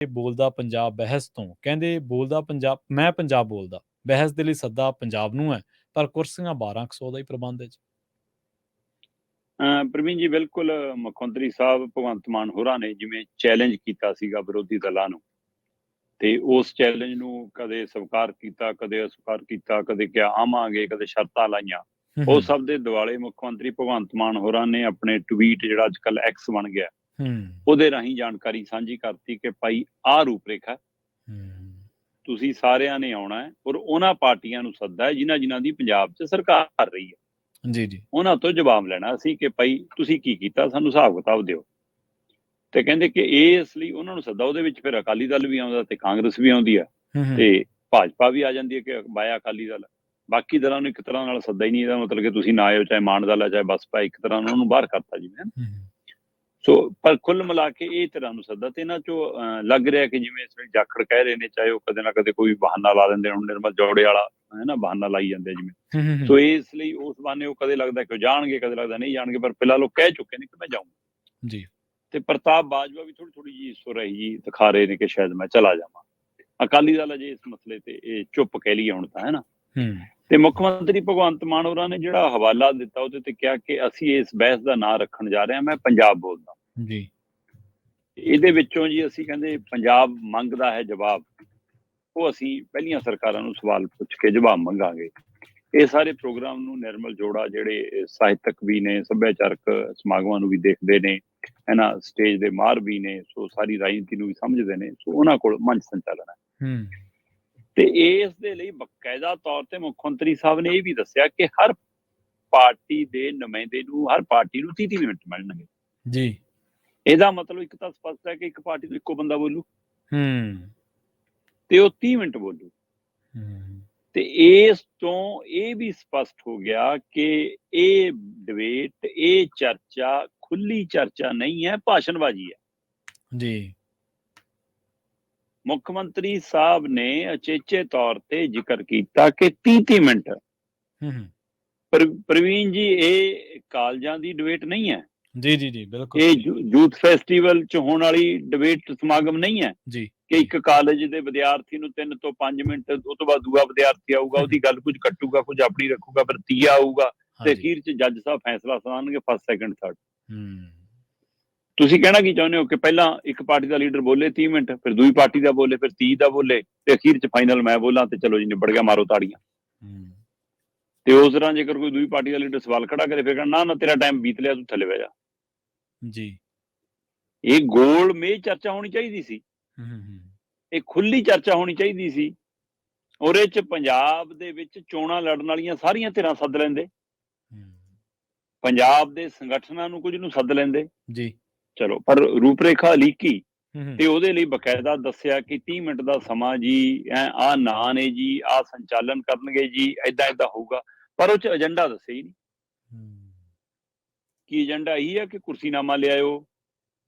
ਬੋਲਦਾ ਪੰਜਾਬ ਬਹਿਸ ਤੋਂ ਕਹਿੰਦੇ ਬੋਲਦਾ ਪੰਜਾਬ ਮੈਂ ਪੰਜਾਬ ਬੋਲਦਾ ਬਹਿਸ ਦੇ ਲਈ ਸੱਦਾ ਪੰਜਾਬ ਨੂੰ ਹੈ ਪਰ ਕੁਰਸੀਆਂ 1200 ਦਾ ਹੀ ਪ੍ਰਬੰਧ ਹੈ ਜੀ। ਪ੍ਰਵੀਨ ਜੀ ਬਿਲਕੁਲ ਮੁੱਖ ਮੰਤਰੀ ਸਾਹਿਬ ਭਗਵੰਤ ਮਾਨ ਹੋਰਾਂ ਨੇ ਜਿਵੇਂ ਚੈਲੰਜ ਕੀਤਾ ਸੀਗਾ ਵਿਰੋਧੀ ਦਲਾਂ ਨੂੰ, ਤੇ ਉਸ ਚੈਲੰਜ ਨੂੰ ਕਦੇ ਸਵੀਕਾਰ ਕੀਤਾ, ਕਦੇ ਅਸਵੀਕਾਰ ਕੀਤਾ, ਕਦੇ ਕਿਹਾ ਆਵਾਂਗੇ, ਕਦੇ ਸ਼ਰਤਾਂ ਲਾਈਆਂ। ਉਹ ਸਭ ਦੇ ਦੁਆਲੇ ਮੁੱਖ ਮੰਤਰੀ ਭਗਵੰਤ ਮਾਨ ਹੋਰਾਂ ਨੇ ਆਪਣੇ ਟਵੀਟ, ਜਿਹੜਾ ਅੱਜ ਕੱਲ੍ਹ ਐਕਸ ਬਣ ਗਿਆ, ਉਹਦੇ ਰਾਹੀਂ ਜਾਣਕਾਰੀ ਸਾਂਝੀ ਕਰਤੀ ਕਿ ਭਾਈ ਆਹ ਰੂਪਰੇਖਾ, ਤੁਸੀਂ ਸਾਰਿਆਂ ਨੇ ਆਉਣਾ ਹੈ ਔਰ ਉਹਨਾਂ ਪਾਰਟੀਆਂ ਨੂੰ ਸੱਦਾ ਹੈ ਜਿਨ੍ਹਾਂ ਦੀ ਪੰਜਾਬ 'ਚ ਸਰਕਾਰ ਕਰ ਰਹੀ ਹੈ। ਜੀ ਜੀ, ਉਹਨਾਂ ਤੋਂ ਜਵਾਬ ਲੈਣਾ ਸੀ ਕਿ ਭਾਈ ਤੁਸੀਂ ਕੀ ਕੀਤਾ, ਸਾਨੂੰ ਹਿਸਾਬ ਕਿਤਾਬ ਦਿਓ। ਤੇ ਕਹਿੰਦੇ ਕਿ ਇਸ ਲਈ ਉਹਨਾਂ ਨੂੰ ਸੱਦਾ। ਉਹਦੇ ਵਿੱਚ ਫਿਰ ਅਕਾਲੀ ਦਲ ਵੀ ਆਉਂਦਾ ਤੇ ਕਾਂਗਰਸ ਵੀ ਆਉਂਦੀ ਆ ਤੇ ਭਾਜਪਾ ਵੀ ਆ ਜਾਂਦੀ ਹੈ ਕਿ ਬਾਇਆ ਅਕਾਲੀ ਦਲ। ਬਾਕੀ ਦਲਾਂ ਨੂੰ ਇੱਕ ਤਰ੍ਹਾਂ ਨਾਲ ਸੱਦਾ ਹੀ ਨਹੀਂ। ਇਹਦਾ ਮਤਲਬ ਕਿ ਤੁਸੀਂ ਨਾ ਆਇਓ, ਚਾਹੇ ਮਾਨ ਦਲ ਆ ਚਾਹੇ ਬਸਪਾ, ਇੱਕ ਤਰ੍ਹਾਂ ਨਾਲ ਉਹਨੂੰ ਬਾਹਰ ਕਰਤਾ ਜਿਵੇਂ। ਸੋ ਪਰ ਕੁੱਲ ਮਿਲਾ ਕੇ ਇਹ ਤਰ੍ਹਾਂ ਨੂੰ ਸੱਦਾ। ਤੇ ਇਹਨਾਂ ਚੋਂ ਲੱਗ ਰਿਹਾ ਕਿ ਜਿਵੇਂ ਇਸ ਵੇਲੇ ਜਾਖੜ ਕਹਿ ਰਹੇ ਨੇ, ਚਾਹੇ ਉਹ ਕਦੇ ਨਾ ਕਦੇ ਕੋਈ ਬਹਾਨਾ ਲਾ ਦਿੰਦੇ, ਹੁਣ ਨਿਰਮਲ ਜੌੜੇ ਵਾਲਾ ਹੈ ਨਾ ਬਹਾਨਾ ਲਾਈ ਜਾਂਦੇ ਜਿਵੇਂ। ਸੋ ਇਸ ਲਈ ਉਸ ਬਹਾਨੇ ਉਹ ਕਦੇ ਲੱਗਦਾ ਕਿ ਉਹ ਜਾਣਗੇ, ਕਦੇ ਲੱਗਦਾ ਨਹੀਂ ਜਾਣਗੇ, ਪਰ ਫਿਲਹਾਲ ਉਹ ਕਹਿ ਚੁੱਕੇ ਨੇ ਕਿ ਮੈਂ ਜਾਊਂਗਾ ਜੀ। ਤੇ ਪ੍ਰਤਾਪ ਬਾਜਵਾ ਵੀ ਥੋੜੀ ਜਿਹੀ ਸੁਰਹੀ ਜੀ ਦਿਖਾ ਰਹੇ ਨੇ ਕਿ ਸ਼ਾਇਦ ਮੈਂ ਚਲਾ ਜਾਵਾਂ। ਅਕਾਲੀ ਦਲ ਅਜੇ ਇਸ ਮਸਲੇ ਤੇ ਇਹ ਚੁੱਪ ਕਹਿ ਲਈਏ ਹੁਣ ਤਾਂ, ਹੈ ਨਾ। ਤੇ ਮੁੱਖ ਮੰਤਰੀ ਭਗਵੰਤ ਮਾਨ ਹੋਰਾਂ ਨੇ ਜਿਹੜਾ ਹਵਾਲਾ ਦਿੱਤਾ ਉਹਦੇ ਤੇ ਕਿਹਾ ਕਿ ਅਸੀਂ ਇਸ ਬਹਿਸ ਦਾ ਨਾਂ ਰੱਖਣ ਜਾ ਰਹੇ ਹਾਂ ਮੈਂ ਪੰਜਾਬ ਬੋਲਦਾ ਜੀ। ਇਹਦੇ ਵਿੱਚੋਂ ਜੀ ਅਸੀਂ ਕਹਿੰਦੇ ਪੰਜਾਬ ਮੰਗਦਾ ਹੈ ਜਵਾਬ, ਉਹ ਅਸੀਂ ਪਹਿਲੀਆਂ ਸਰਕਾਰਾਂ ਨੂੰ ਸਵਾਲ ਪੁੱਛ ਕੇ ਜਵਾਬ ਮੰਗਾਂਗੇ। ਇਹ ਸਾਰੇ ਪ੍ਰੋਗਰਾਮ ਨੂੰ ਨਿਰਮਲ ਜੋੜਾ ਜਿਹੜੇ ਸਾਹਿਤਕ ਵੀ ਨੇ, ਸੱਭਿਆਚਾਰਕ ਸਮਾਗਮਾਂ ਨੂੰ ਵੀ ਦੇਖਦੇ ਨੇ, ਹੈ ਨਾ, ਸਟੇਜ ਦੇ ਮਾਹਰ ਵੀ ਨੇ, ਸੋ ਸਾਰੀ ਰਾਜਨੀਤੀ ਨੂੰ ਵੀ ਸਮਝਦੇ ਨੇ, ਸੋ ਉਹਨਾਂ ਕੋਲ ਮੰਚ ਸੰਚਾਲਨ ਹੈ। ਤੇ ਇਸ ਦੇ ਲਈ ਬਕਾਇਦਾ ਤੌਰ ਤੇ ਮੁੱਖ ਮੰਤਰੀ ਸਾਹਿਬ ਨੇ ਇਹ ਵੀ ਦੱਸਿਆ ਕਿ ਹਰ ਪਾਰਟੀ ਦੇ ਨੁਮਾਇੰਦੇ ਨੂੰ, ਹਰ ਪਾਰਟੀ ਨੂੰ 30 ਮਿੰਟ ਮਿਲਣਗੇ ਜੀ। ਇਹਦਾ ਮਤਲਬ ਇੱਕ ਤਾਂ ਸਪਸ਼ਟ ਹੈ ਕਿ ਇੱਕ ਪਾਰਟੀ ਤੋਂ ਇੱਕੋ ਬੰਦਾ ਬੋਲੂ ਤੇ ਉਹ 30 ਮਿੰਟ ਬੋਲੂ। ਤੇ ਇਸ ਤੋਂ ਇਹ ਵੀ ਸਪਸ਼ਟ ਹੋ ਗਿਆ ਕਿ ਇਹ ਡਿਬੇਟ, ਇਹ ਚਰਚਾ ਖੁੱਲੀ ਚਰਚਾ ਨਹੀਂ ਹੈ, ਭਾਸ਼ਣਬਾਜ਼ੀ ਹੈ ਜੀ। ਮੁੱਖ ਮੰਤਰੀ ਸਾਹਿਬ ਨੇ ਅਚੇਚੇ ਤੌਰ ਤੇ ਜ਼ਿਕਰ ਕੀਤਾ ਕਿ 30 ਮਿੰਟ। ਪ੍ਰਵੀਨ ਜੀ, ਇਹ ਕਾਲਜਾਂ ਦੀ ਡਿਬੇਟ ਨਹੀਂ ਹੈ ਜੀ ਜੀ ਜੀ, ਬਿਲਕੁਲ। ਇਹ ਯੂਥ ਫੈਸਟੀਵਲ ਚ ਹੋਣ ਵਾਲੀ ਡਿਬੇਟ ਸਮਾਗਮ ਨਹੀਂ ਹੈ ਜੀ ਕਿ ਇੱਕ ਕਾਲਜ ਦੇ ਵਿਦਿਆਰਥੀ ਨੂੰ 3 ਤੋਂ 5 ਮਿੰਟ, ਉਹ ਤੋਂ ਬਾਅਦ ਦੂਆ ਵਿਦਿਆਰਥੀ ਆਊਗਾ, ਉਹਦੀ ਗੱਲ ਕੁਝ ਕੱਟੂਗਾ, ਕੁਝ ਆਪਣੀ ਰੱਖੂਗਾ, ਫਿਰ ਤੀਆ ਆਊਗਾ ਤੇ ਅਖੀਰ ਚ ਜੱਜ ਸਾਹਿਬ ਫੈਸਲਾ ਸੁਣਾਉਣਗੇ, ਫਸਟ, ਸੈਕੰਡ, ਥਰਡ। ਤੁਸੀਂ ਕਹਿਣਾ ਕੀ ਚਾਹੁੰਦੇ ਹੋ ਕਿ ਪਹਿਲਾਂ ਇੱਕ ਪਾਰਟੀ ਦਾ ਲੀਡਰ ਬੋਲੇ 30 ਮਿੰਟ, ਫਿਰ ਦੂਜੀ ਪਾਰਟੀ ਦਾ ਬੋਲੇ, ਫਿਰ 30 ਦਾ ਬੋਲੇ ਤੇ ਅਖੀਰ ਚ ਫਾਈਨਲ ਮੈਂ ਬੋਲਾਂ ਤੇ ਚਲੋ ਜੀ ਨਿਬੜ ਗਿਆ, ਮਾਰੋ ਤਾੜੀਆਂ। ਤੇ ਉਸ ਤਰ੍ਹਾਂ ਜੇਕਰ ਕੋਈ ਦੂਜੀ ਪਾਰਟੀ ਦਾ ਲੀਡਰ ਸਵਾਲ ਖੜਾ ਕਰੇ, ਫਿਰ ਕਹਿਣਾ ਨਾ ਤੇਰਾ ਟਾਈਮ ਬੀਤ ਲਿਆ, ਤੂੰ ਥੱਲੇ ਬਹਿ ਜਾ ਜੀ। ਇਹ ਗੋਲ ਮੇਜ਼ ਚਰਚਾ ਹੋਣੀ ਚਾਹੀਦੀ ਸੀ, ਇਹ ਖੁੱਲੀ ਚਰਚਾ ਹੋਣੀ ਚਾਹੀਦੀ ਸੀ। ਉਹਦੇ ਚ ਪੰਜਾਬ ਦੇ ਵਿੱਚ ਚੋਣਾਂ ਲੜਨ ਵਾਲੀਆਂ ਸਾਰੀਆਂ ਧਿਰਾਂ ਸੱਦ ਲੈਂਦੇ, ਪੰਜਾਬ ਦੇ ਸੰਗਠਨਾਂ ਨੂੰ ਕੁਝ ਨੂੰ ਸੱਦ ਲੈਂਦੇ ਜੀ। ਚਲੋ, ਪਰ ਰੂਪਰੇਖਾ ਲੀਕੀ ਤੇ ਉਹਦੇ ਲਈ ਬਕਾਇਦਾ ਦੱਸਿਆ ਕਿ 30 ਮਿੰਟ ਦਾ ਸਮਾਂ ਜੀ, ਆਹ ਨਾਂ ਨੇ ਜੀ, ਆਹ ਸੰਚਾਲਨ ਕਰਨਗੇ ਜੀ, ਏਦਾਂ ਏਦਾਂ ਹੋਊਗਾ, ਪਰ ਉਹ ਚ ਏਜੰਡਾ ਦੱਸਿਆ ਹੀ ਨਹੀਂ। ਕੀ ਏਜੰਡਾ ਇਹੀ ਹੈ ਕਿ ਕੁਰਸੀਨਾਮਾ ਲਿਆਇਓ,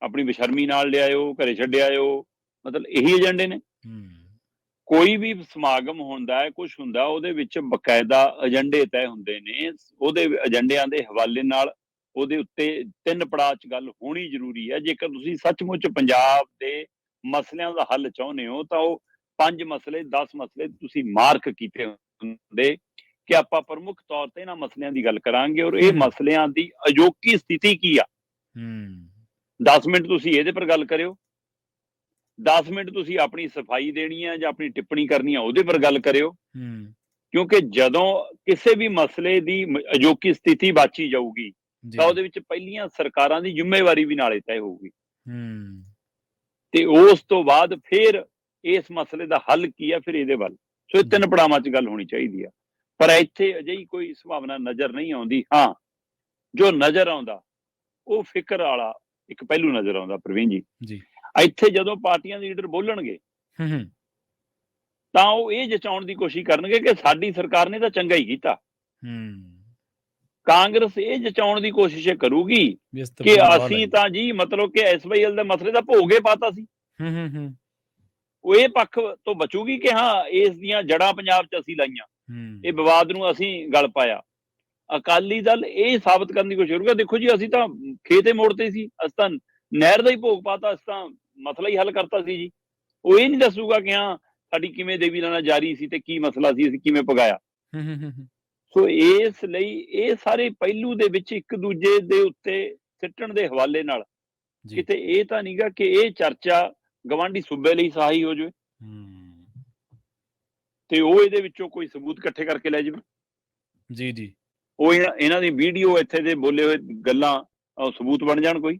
ਆਪਣੀ ਬੇਸ਼ਰਮੀ ਨਾਲ ਲਿਆਇਓ, ਘਰੇ ਛੱਡ ਆਇਓ, ਮਤਲਬ ਇਹੀ ਏਜੰਡੇ ਨੇ। ਕੋਈ ਵੀ ਸਮਾਗਮ ਹੁੰਦਾ ਹੈ, ਕੁਛ ਹੁੰਦਾ, ਉਹਦੇ ਵਿੱਚ ਬਕਾਇਦਾ ਏਜੰਡੇ ਤੈਅ ਹੁੰਦੇ ਨੇ। ਉਹਦੇ ਏਜੰਡਿਆਂ ਦੇ ਹਵਾਲੇ ਨਾਲ ਉਹਦੇ ਉੱਤੇ 3 ਪੜਾਅ ਚ ਗੱਲ ਹੋਣੀ ਜ਼ਰੂਰੀ ਹੈ। ਜੇਕਰ ਤੁਸੀਂ ਸੱਚਮੁੱਚ ਪੰਜਾਬ ਦੇ ਮਸਲਿਆਂ ਦਾ ਹੱਲ ਚਾਹੁੰਦੇ ਹੋ ਤਾਂ ਉਹ 5 ਮਸਲੇ 10 ਮਸਲੇ ਤੁਸੀਂ ਮਾਰਕ ਕੀਤੇ ਹੁੰਦੇ ਕਿ ਆਪਾਂ ਪ੍ਰਮੁੱਖ ਤੌਰ ਤੇ ਇਹਨਾਂ ਮਸਲਿਆਂ ਦੀ ਗੱਲ ਕਰਾਂਗੇ ਔਰ ਇਹ ਮਸਲਿਆਂ ਦੀ ਅਜੋਕੀ ਸਥਿਤੀ ਕੀ ਆ। 10 ਮਿੰਟ ਤੁਸੀਂ ਇਹਦੇ ਪਰ ਗੱਲ ਕਰਿਓ, 10 ਮਿੰਟ ਤੁਸੀਂ ਆਪਣੀ ਸਫਾਈ ਦੇਣੀ ਹੈ ਜਾਂ ਆਪਣੀ ਟਿੱਪਣੀ ਕਰਨੀ ਹੈ ਉਹਦੇ ਪਰ ਗੱਲ ਕਰਿਓ, ਕਿਉਂਕਿ ਜਦੋਂ ਕਿਸੇ ਵੀ ਮਸਲੇ ਦੀ ਅਜੋਕੀ ਸਥਿਤੀ ਬਾਚੀ ਜਾਊਗੀ ਤਾਂ ਉਹਦੇ ਵਿੱਚ ਪਹਿਲੀਆਂ ਸਰਕਾਰਾਂ ਦੀ ਜ਼ਿੰਮੇਵਾਰੀ ਵੀ ਨਾਲੇ ਤੈਅ ਹੋਊਗੀ ਤੇ ਉਸ ਤੋਂ ਬਾਅਦ ਫਿਰ ਇਸ ਮਸਲੇ ਦਾ ਹੱਲ ਕੀ ਆ, ਫਿਰ ਇਹਦੇ ਵੱਲ। ਸੋ ਇਹ 3 ਪੜਾਵਾਂ ਚ ਗੱਲ ਹੋਣੀ ਚਾਹੀਦੀ ਆ, ਪਰ ਇੱਥੇ ਅਜਿਹੀ ਕੋਈ ਸੰਭਾਵਨਾ ਨਜ਼ਰ ਨਹੀਂ ਆਉਂਦੀ। ਹਾਂ, ਜੋ ਨਜ਼ਰ ਆਉਂਦਾ ਉਹ ਫਿਕਰ ਵਾਲਾ ਇੱਕ ਪਹਿਲੂ ਨਜ਼ਰ ਆਉਂਦਾ ਪ੍ਰਵੀਨ ਜੀ। ਇੱਥੇ ਜਦੋਂ ਪਾਰਟੀਆਂ ਦੇ ਲੀਡਰ ਬੋਲਣਗੇ ਤਾਂ ਉਹ ਇਹ ਜਚਾਉਣ ਦੀ ਕੋਸ਼ਿਸ਼ ਕਰਨਗੇ ਕਿ ਸਾਡੀ ਸਰਕਾਰ ਨੇ ਤਾਂ ਚੰਗਾ ਹੀ ਕੀਤਾ। ਕਾਂਗਰਸ ਇਹ ਜਚਾਉਣ ਦੀ ਕੋਸ਼ਿਸ਼ ਕਰੂਗੀ ਕਿ ਅਸੀਂ ਤਾਂ ਜੀ ਮਤਲਬ ਕਿ SYL ਦੇ ਮਸਲੇ ਦਾ ਭੋਗੇ ਪਾਤਾ ਸੀ। ਉਹ ਇਹ ਪੱਖ ਤੋਂ ਬਚੂਗੀ ਕਿ ਹਾਂ ਇਸ ਦੀਆਂ ਜੜ੍ਹਾਂ ਪੰਜਾਬ ਚ ਅਸੀਂ ਲਾਈਆਂ, ਇਹ ਵਿਵਾਦ ਨੂੰ ਅਸੀਂ ਗਲ ਪਾਇਆ। ਅਕਾਲੀ ਦਲ ਇਹ ਸਾਬਤ ਕਰਨ ਦੀ ਕੋਸ਼ਿਸ਼ ਕਰੂਗਾ, ਦੇਖੋ ਜੀ ਅਸੀਂ ਤਾਂ ਖੇਤੇ ਮੋੜ ਤੇ ਸੀ, ਅਸੀਂ ਤਾਂ ਨਹਿਰ ਦਾ ਹੀ ਭੋਗ ਪਾਤਾ, ਅਸੀਂ ਤਾਂ ਮਸਲਾ ਹੀ ਹੱਲ ਕਰਤਾ ਸੀ ਜੀ। ਉਹ ਇਹ ਨਹੀਂ ਦੱਸੂਗਾ ਕਿ ਹਾਂ ਸਾਡੀ ਕਿਵੇਂ ਦੇਵੀ ਲਾਣਾ ਜਾਰੀ ਸੀ ਤੇ ਕੀ ਮਸਲਾ ਸੀ, ਅਸੀਂ ਕਿਵੇਂ ਪਗਾਇਆ। ਸੋ ਇਸ ਲਈ ਇਹ ਸਾਰੇ ਪਹਿਲੂ ਦੇ ਵਿੱਚ ਇੱਕ ਦੂਜੇ ਦੇ ਉੱਤੇ ਸਿੱਟਣ ਦੇ ਹਵਾਲੇ ਨਾਲ ਕਿਤੇ ਇਹ ਤਾਂ ਨਹੀਂਗਾ ਕਿ ਇਹ ਚਰਚਾ ਗਵਾਂਢੀ ਸੂਬੇ ਲਈ ਸਹਾਈ ਹੋ ਜਾਵੇ ਤੇ ਉਹ ਇਹਦੇ ਵਿੱਚੋਂ ਕੋਈ ਸਬੂਤ ਇਕੱਠੇ ਕਰਕੇ ਲੈ ਜਾਵੇ। ਜੀ ਜੀ, ਉਹ ਇਹਨਾਂ ਦੀ ਵੀਡੀਓ ਇੱਥੇ ਦੇ ਬੋਲੇ ਹੋਏ ਗੱਲਾਂ ਸਬੂਤ ਬਣ ਜਾਣ ਕੋਈ।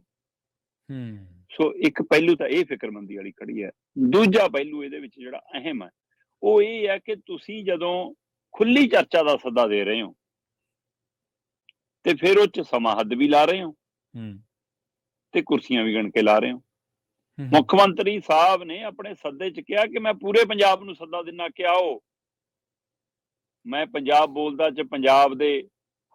ਸੋ ਇੱਕ ਪਹਿਲੂ ਤਾਂ ਇਹ ਫਿਕਰਮੰਦੀ ਵਾਲੀ ਖੜੀ ਹੈ। ਦੂਜਾ ਪਹਿਲੂ ਇਹਦੇ ਵਿੱਚ ਜਿਹੜਾ ਅਹਿਮ ਹੈ ਉਹ ਇਹ ਹੈ ਕਿ ਤੁਸੀਂ ਜਦੋਂ ਖੁੱਲੀ ਚਰਚਾ ਦਾ ਸੱਦਾ ਦੇ ਰਹੇ ਹੋ ਤੇ ਫਿਰ ਉਹ 'ਚ ਸਮਾਂ ਹੱਦ ਵੀ ਲਾ ਰਹੇ ਹੋ ਤੇ ਕੁਰਸੀਆਂ ਵੀ ਗਣ ਕੇ ਲਾ ਰਹੇ ਹੋ। ਮੁੱਖ ਮੰਤਰੀ ਸਾਹਿਬ ਨੇ ਆਪਣੇ ਸੱਦੇ 'ਚ ਕਿਹਾ ਕਿ ਮੈਂ ਪੂਰੇ ਪੰਜਾਬ ਨੂੰ ਸੱਦਾ ਦਿੰਦਾ ਕਿ ਆਓ ਮੈਂ ਪੰਜਾਬ ਬੋਲਦਾ 'ਚ ਪੰਜਾਬ ਦੇ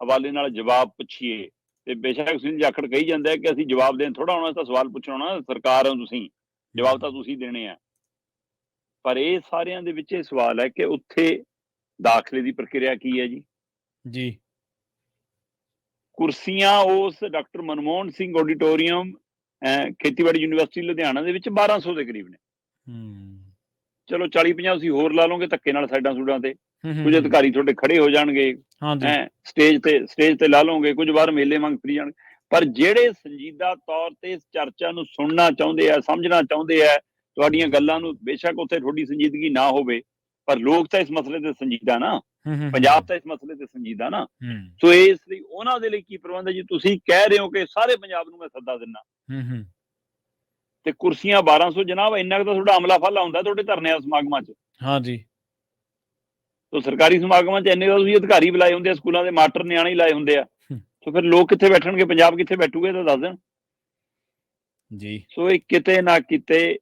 ਹਵਾਲੇ ਨਾਲ ਜਵਾਬ ਪੁੱਛੀਏ। ਤੇ ਬੇਸ਼ੱਕ ਸਿੰਘ ਜਾਖੜ ਕਹੀ ਜਾਂਦਾ ਕਿ ਅਸੀਂ ਜਵਾਬ ਦੇਣ ਥੋੜਾ ਆਉਣਾ, ਤਾਂ ਸਵਾਲ ਪੁੱਛਣਾ ਆਉਣਾ, ਸਰਕਾਰ ਹੋ ਤੁਸੀਂ, ਜਵਾਬ ਤਾਂ ਤੁਸੀਂ ਦੇਣੇ ਆ। ਪਰ ਇਹ ਸਾਰਿਆਂ ਦੇ ਵਿੱਚ ਇਹ ਸਵਾਲ ਹੈ ਕਿ ਉੱਥੇ ਦਾਖਲੇ ਦੀ ਪ੍ਰਕਿਰਿਆ ਕੀ ਹੈ ਜੀ? ਜੀ, ਕੁਰਸੀਆਂ ਉਸ ਡਾਕਟਰ ਮਨਮੋਹਨ ਸਿੰਘ ਆਡੀਟੋਰੀਅਮ ਖੇਤੀਬਾੜੀ ਯੂਨੀਵਰਸਿਟੀ ਲੁਧਿਆਣਾ ਦੇ ਵਿੱਚ 1200 ਦੇ ਕਰੀਬ ਨੇ। ਚਲੋ 40-50 ਤੁਸੀਂ ਹੋਰ ਲਾ ਲਓਗੇ ਧੱਕੇ ਨਾਲ ਸਾਈਡਾਂ ਸੂਡਾਂ ਤੇ, ਕੁਝ ਅਧਿਕਾਰੀ ਤੁਹਾਡੇ ਖੜੇ ਹੋ ਜਾਣਗੇ, ਸਟੇਜ ਤੇ ਲਾ ਲਓਗੇ, ਕੁਝ ਵਾਰ ਮੇਲੇ ਮੰਗ ਫਰੀ ਜਾਣਗੇ। ਪਰ ਜਿਹੜੇ ਸੰਜੀਦਾ ਤੌਰ ਤੇ ਇਸ ਚਰਚਾ ਨੂੰ ਸੁਣਨਾ ਚਾਹੁੰਦੇ ਆ, ਸਮਝਣਾ ਚਾਹੁੰਦੇ ਆ, ਤੁਹਾਡੀਆਂ ਗੱਲਾਂ ਨੂੰ, ਬੇਸ਼ੱਕ ਉੱਥੇ ਤੁਹਾਡੀ ਸੰਜੀਦਗੀ ਨਾ ਹੋਵੇ ਪਰ ਲੋਕ ਤਾਂ ਇਸ ਮਸਲੇ ਤੇ ਸੰਜੀਦਾ ਨਾ, ਪੰਜਾਬ ਤਾਂ ਇਸ ਮਸਲੇ ਤੇ ਸੰਜੀਦਾ ਨਾ। ਸੋ ਇਸ ਲਈ ਉਹਨਾਂ ਦੇ ਲਈ ਕੀ ਪ੍ਰਬੰਧ ਹੈ ਜੀ? ਤੁਸੀਂ ਕਹਿ ਰਹੇ ਹੋ ਕਿ ਸਾਰੇ ਪੰਜਾਬ ਨੂੰ ਮੈਂ ਸੱਦਾ ਦਿੰਦਾ ਤੇ ਕੁਰਸੀਆਂ 1200 ਜਨਾਬ, ਇੰਨਾ ਕੁ ਤਾਂ ਤੁਹਾਡਾ ਅਮਲਾ ਫਾਲਾ ਹੁੰਦਾ ਤੁਹਾਡੇ ਧਰਨੇ ਸਮਾਗਮਾਂ 'ਚ। ਹਾਂਜੀ, ਤੋ ਸਰਕਾਰੀ ਸਮਾਗਮਾਂ 'ਚ ਇੰਨੇ ਤਾਂ ਤੁਸੀਂ ਅਧਿਕਾਰੀ ਬੁਲਾਏ ਹੁੰਦੇ ਆ, ਸਕੂਲਾਂ ਦੇ ਮਾਸਟਰ ਨਿਆਣੇ ਹੀ ਲਾਏ ਹੁੰਦੇ ਆ। ਸੋ ਫਿਰ ਲੋਕ ਕਿੱਥੇ ਬੈਠਣਗੇ, ਪੰਜਾਬ ਕਿੱਥੇ ਬੈਠੂਗੇ, ਤਾਂ ਦੱਸ ਦੇਣ ਜੀ। ਸੋ ਇਹ ਕਿਤੇ ਨਾ ਕਿਤੇ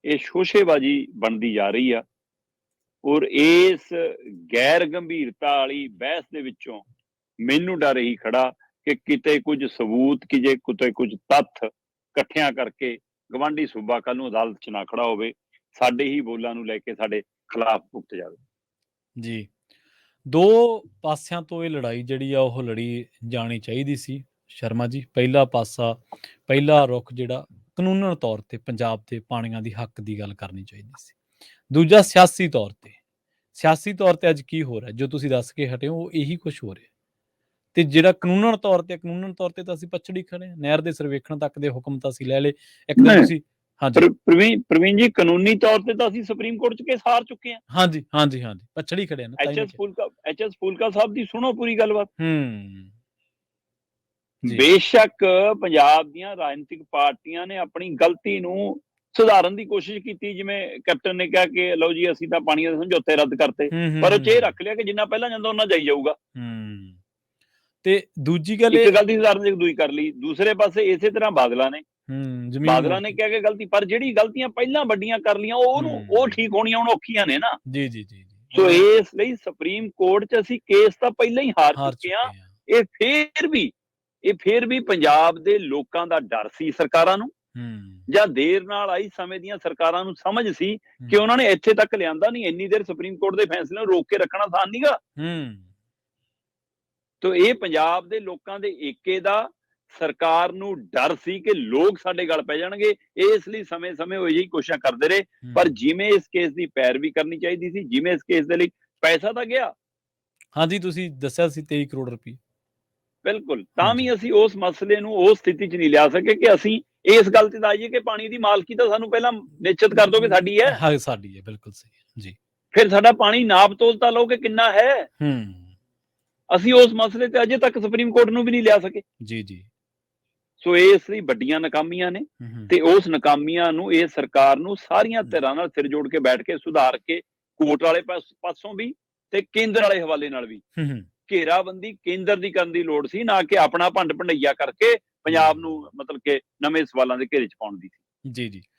ਇਹ ਸ਼ੋਸ਼ੇਬਾਜ਼ੀ ਬਣਦੀ ਜਾ ਰਹੀ ਆ ਔਰ ਇਸ ਗੈਰ ਗੰਭੀਰਤਾ ਵਾਲੀ ਬਹਿਸ ਦੇ ਵਿੱਚੋਂ ਮੈਨੂੰ ਡਰ ਇਹੀ ਖੜਾ ਕਿ ਕਿਤੇ ਕੁਝ ਸਬੂਤ, ਕਿਤੇ ਕੁਝ ਤੱਥ ਇਕੱਠਿਆਂ ਕਰਕੇ ਗਵਾਂਢੀ ਸੂਬਾ ਕੱਲ ਨੂੰ ਅਦਾਲਤ 'ਚ ਨਾ ਖੜਾ ਹੋਵੇ, ਸਾਡੇ ਹੀ ਬੋਲਾਂ ਨੂੰ ਲੈ ਕੇ ਸਾਡੇ ਖਿਲਾਫ ਭੁਗਤ ਜਾਵੇ। ਜੀ, ਦੋ ਪਾਸਿਆਂ ਤੋਂ ਇਹ ਲੜਾਈ ਜਿਹੜੀ ਆ ਉਹ ਲੜੀ ਜਾਣੀ ਚਾਹੀਦੀ ਸੀ ਸ਼ਰਮਾ ਜੀ। ਪਹਿਲਾ ਪਾਸਾ, ਪਹਿਲਾ ਰੁਖ ਜਿਹੜਾ ਕਾਨੂੰਨਨ ਤੌਰ ਤੇ ਪੰਜਾਬ ਦੇ ਪਾਣੀਆਂ ਦੀ ਹੱਕ ਦੀ ਗੱਲ ਕਰਨੀ ਚਾਹੀਦੀ ਸੀ। ਦੂਜਾ ਸਿਆਸੀ ਤੌਰ ਤੇ ਅੱਜ ਕੀ ਹੋ ਰਿਹਾ, ਜੋ ਤੁਸੀਂ ਦੱਸ ਕੇ ਹਟੇ ਹੋ, ਉਹ ਇਹੀ ਕੁਛ ਹੋ ਰਿਹਾ। ਤੇ ਜਿਹੜਾ ਕਾਨੂੰਨਨ ਤੌਰ ਤੇ ਤਾਂ ਅਸੀਂ ਪਛੜੀ ਖੜੇ ਹਾਂ। ਨਹਿਰ ਦੇ ਸਰਵੇਖਣ ਤੱਕ ਦੇ ਹੁਕਮ ਤਾਂ ਅਸੀਂ ਲੈ ਲਏ। ਇੱਕ ਦਿਨ ਤੁਸੀਂ ਪ੍ਰਵੀਨ ਜੀ, ਕਾਨੂੰਨੀ ਤੌਰ ਤੇ ਤਾਂ ਅਸੀਂ ਸੁਪਰੀਮ ਕੋਰਟ 'ਚ ਕੇਸ ਹਾਰ ਚੁੱਕੇ ਹਾਂ। ਹਾਂਜੀ, ਪਛੜੀ ਖੜੇ ਹਾਂ। ਐਚ.ਐਸ. ਫੂਲਕਾ ਸਾਹਿਬ ਦੀ ਸੁਣੋ ਪੂਰੀ ਗੱਲਬਾਤ। ਬੇਸ਼ੱਕ ਪੰਜਾਬ ਦੀਆਂ ਰਾਜਨੀਤਿਕ ਪਾਰਟੀਆਂ ਨੇ ਆਪਣੀ ਗਲਤੀ ਨੂੰ ਸੁਧਾਰਨ ਦੀ ਕੋਸ਼ਿਸ਼ ਕੀਤੀ, ਜਿਵੇਂ ਕੈਪਟਨ ਨੇ ਕਿਹਾ ਕਿ ਲਓ ਜੀ ਅਸੀਂ ਤਾਂ ਪਾਣੀਆਂ ਦੇ ਸਮਝੌਤੇ ਰੱਦ ਕਰਤੇ, ਪਰ ਉਹ 'ਚ ਇਹ ਰੱਖ ਲਿਆ ਕਿ ਜਿੰਨਾ ਪਹਿਲਾਂ ਜਾਂਦਾ ਉਹਨਾਂ ਜਾਈ ਜਾਊਗਾ। ਤੇ ਦੂਜੀ ਗੱਲ, ਇੱਕ ਗਲਤੀ ਸੁਧਾਰਨ ਦੀ ਦੂਈ ਕਰ ਲਈ। ਦੂਸਰੇ ਪਾਸੇ ਇਸੇ ਤਰ੍ਹਾਂ ਬਾਦਲਾਂ ਨੇ ਕਿਹਾ ਕਿ ਗਲਤੀ, ਪਰ ਜਿਹੜੀ ਗਲਤੀਆਂ ਪਹਿਲਾਂ ਵੱਡੀਆਂ ਕਰ ਲੀਆਂ ਉਹ ਠੀਕ ਹੋਣੀਆਂ ਹੁਣ ਔਖੀਆਂ ਨੇ ਨਾ। ਜੀ। ਸੋ ਇਸ ਲਈ ਸੁਪਰੀਮ ਕੋਰਟ 'ਚ ਅਸੀਂ ਕੇਸ ਤਾਂ ਪਹਿਲਾਂ ਹੀ ਹਾਰ ਚੁੱਕੇ ਹਾਂ। ਇਹ ਫੇਰ ਵੀ ਪੰਜਾਬ ਦੇ ਲੋਕਾਂ ਦਾ ਡਰ ਸੀ ਸਰਕਾਰਾਂ ਨੂੰ, ਜਾਂ ਦੇਰ ਨਾਲ ਆਈ ਸਮੇਂ ਦੀਆਂ ਸਰਕਾਰਾਂ ਨੂੰ ਸਮਝ ਸੀ ਕਿ ਉਹਨਾਂ ਨੇ ਇੱਥੇ ਤੱਕ ਲਿਆਂਦਾ ਨਹੀਂ, ਇੰਨੀ ਦੇਰ ਸੁਪਰੀਮ ਕੋਰਟ ਦੇ ਫੈਸਲੇ ਨੂੰ ਰੋਕ ਕੇ ਰੱਖਣਾ ਆਸਾਨ ਨਹੀਂਗਾ। ਤੋ ਇਹ ਪੰਜਾਬ ਦੇ ਲੋਕਾਂ ਦੇ ਏਕੇ ਦਾ ਸਰਕਾਰ ਨੂੰ ਡਰ ਸੀ ਕਿ ਲੋਕ ਸਾਡੇ ਗਲ ਪੈ ਜਾਣਗੇ, ਇਸ ਲਈ ਸਮੇਂ-ਸਮੇਂ ਉਹ ਇਹੀ ਕੋਸ਼ਿਸ਼ਾਂ ਕਰਦੇ ਰਹੇ। ਪਰ ਜਿਵੇਂ ਇਸ ਕੇਸ ਦੀ ਪੈਰਵੀ ਕਰਨੀ ਚਾਹੀਦੀ ਸੀ, ਜਿਵੇਂ ਇਸ ਕੇਸ ਦੇ ਲਈ ਪੈਸਾ ਤਾਂ ਗਿਆ, ਹਾਂਜੀ ਤੁਸੀਂ ਦੱਸਿਆ ਸੀ 23 ਕਰੋੜ ਰੁਪਏ, ਬਿਲਕੁਲ, ਤਾਂ ਵੀ ਅਸੀਂ ਉਸ ਮਸਲੇ ਨੂੰ ਉਸ ਸਥਿਤੀ 'ਚ ਨਹੀਂ ਲਿਆ ਸਕੇ ਕਿ ਅਸੀਂ ਇਸ ਗੱਲ ਤੇ ਆਈਏ ਕਿ ਪਾਣੀ ਦੀ ਮਾਲਕੀ ਤਾਂ ਸਾਨੂੰ ਪਹਿਲਾਂ ਨਿਸ਼ਚਿਤ ਕਰ ਦੋ ਕਿ ਸਾਡੀ ਹੈ। ਹਾਂ, ਸਾਡੀ ਹੈ, ਬਿਲਕੁਲ ਸਹੀ ਜੀ। ਫਿਰ ਸਾਡਾ ਪਾਣੀ ਨਾਪ ਤੋਲ ਤਾਂ ਲਓ ਕਿ ਕਿੰਨਾ ਹੈ। ਅਸੀਂ ਉਸ ਮਸਲੇ ਤੇ ਅਜੇ ਤੱਕ ਸੁਪਰੀਮ ਕੋਰਟ ਨੂੰ ਵੀ ਨਹੀਂ ਲਿਆ ਸਕੇ। ਜੀ। ਸੋ ਇਸ ਲਈ ਵੱਡੀਆਂ ਨਾਕਾਮੀਆਂ ਨੇ ਤੇ ਉਸ ਨਾਕਾਮੀਆਂ ਨੂੰ ਇਹ ਸਰਕਾਰ ਨੂੰ ਸਾਰੀਆਂ ਧਿਰਾਂ ਨਾਲ ਸਿਰ ਜੋੜ ਕੇ ਬੈਠ ਕੇ ਸੁਧਾਰ ਕੇ, ਕੋਰਟ ਵਾਲੇ ਪਾਸੋਂ ਵੀ ਤੇ ਕੇਂਦਰ ਵਾਲੇ ਹਵਾਲੇ ਨਾਲ ਵੀ ਘੇਰਾਬੰਦੀ ਕੇਂਦਰ ਦੀ ਕਰਨ ਦੀ ਲੋੜ ਸੀ, ਨਾ ਕਿ ਆਪਣਾ ਭੰਡ ਭੰਡਈਆ ਕਰਕੇ ਪੰਜਾਬ ਨੂੰ ਮਤਲਬ ਕਿ ਨਵੇਂ ਸਵਾਲਾਂ ਦੇ ਘੇਰੇ 'ਚ ਪਾਉਣ ਦੀ ਸੀ। ਜੀ।